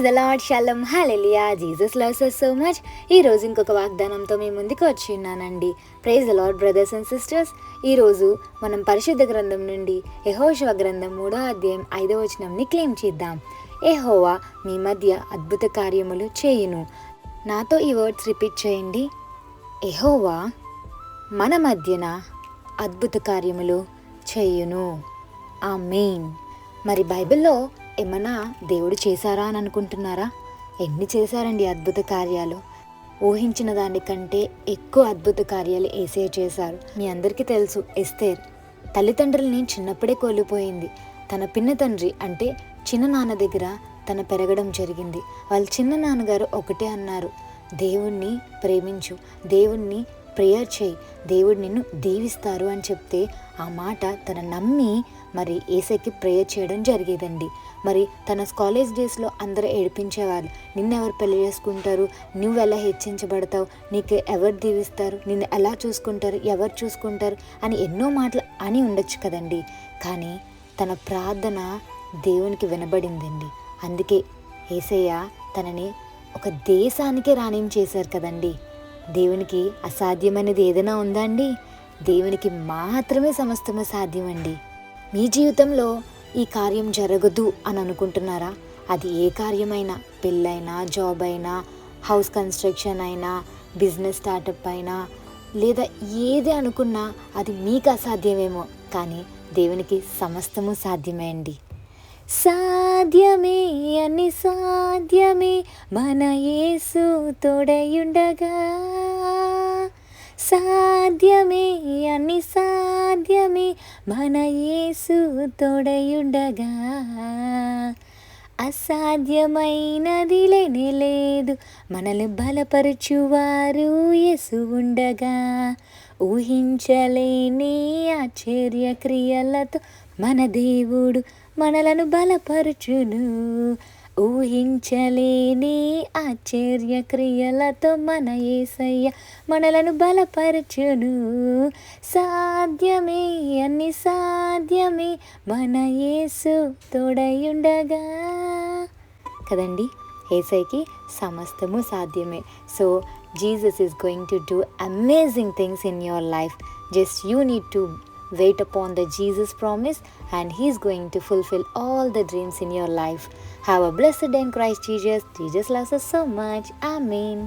Praise the lord, షాሎም, hallelujah. Jesus loves us so much. ఈరోజు ఇంకొక వాగ్దానంతో మీ ముందుకు వచ్చి ఉన్నానండి. Praise the Lord brothers and sisters. ఈరోజు మనం పరిశుద్ధ గ్రంథం నుండి యెహోషువ గ్రంథం 3వ అధ్యాయం 5వ వచనంని క్లెయిమ్ చేద్దాం. యెహోవా మీ మధ్య అద్భుత కార్యములు చేయును. నాతో ఈ వర్డ్స్ రిపీట్ చేయండి. యెహోవా మన మధ్యన అద్భుత కార్యములు చేయును. ఆమేన్. మరి బైబిల్లో ఏమన్నా దేవుడు చేశారా అని అనుకుంటున్నారా? ఎన్ని చేశారండి అద్భుత కార్యాలు. ఊహించిన దానికంటే ఎక్కువ అద్భుత కార్యాలు యేసయ్య చేశారు. మీ అందరికీ తెలుసు, ఎస్తేర్ తల్లిదండ్రుల్ని చిన్నప్పుడే కోల్పోయింది. తన పిన్న తండ్రి అంటే చిన్న నాన్న దగ్గర తన పెరగడం జరిగింది. వాళ్ళ చిన్న నాన్నగారు ఒకటే అన్నారు, దేవుణ్ణి ప్రేమించు, దేవుణ్ణి ప్రేయర్ చేయి, దేవుడు నిన్ను దీవిస్తారు అని చెప్తే ఆ మాట తన నమ్మి మరి యేసయ్యకి ప్రేయర్ చేయడం జరిగేదండి. మరి తన కాలేజ్ డేస్లో అందరూ ఏడిపించేవాళ్ళు, నిన్నెవరు పెళ్లి చేసుకుంటారు, నువ్వు ఎలా హెచ్చించబడతావు, నీకు ఎవరు దీవిస్తారు, నిన్ను ఎలా చూసుకుంటారు, ఎవరు చూసుకుంటారు అని ఎన్నో మాటలు అని ఉండొచ్చు కదండి. కానీ తన ప్రార్థన దేవునికి వినబడిందండి. అందుకే యేసయ్య తనని ఒక దేశానికే రాణించేశారు కదండి. దేవునికి అసాధ్యమైనది ఏదైనా ఉందా అండి? దేవునికి మాత్రమే సమస్తము సాధ్యమండి. మీ జీవితంలో ఈ కార్యం జరగదు అని అనుకుంటున్నారా? అది ఏ కార్యమైనా, పెళ్ళైనా, జాబ్ అయినా, హౌస్ కన్స్ట్రక్షన్ అయినా, బిజినెస్ స్టార్టప్ అయినా, లేదా ఏది అనుకున్నా అది మీకు అసాధ్యమేమో, కానీ దేవునికి సమస్తము సాధ్యమే అండి. సాధ్యమే అని సాధ్యమే మన యేసు తోడయుండగా, సాధ్యమే అని సాధ్యమే మన యేసు తోడయుండగా, అసాధ్యమైనది లేనే లేదు మనల్ని బలపరచువారు యేసు ఉండగా, ఊహించలేని ఆశ్చర్య క్రియలతో మన దేవుడు మనలను బలపరచును, ఊహించలేని ఆశ్చర్య క్రియలతో మన యేసయ్య మనలను బలపరచును, సాధ్యమే అన్ని సాధ్యమే మన యేసు తోడయుండగా. కదండి, యేసయ్యకి సమస్తము సాధ్యమే. So Jesus is going to do amazing things in your life. Just you need to wait upon the Jesus promise and He is going to fulfill all the dreams in your life. Have a blessed day in Christ Jesus. Jesus loves us so much. Amen.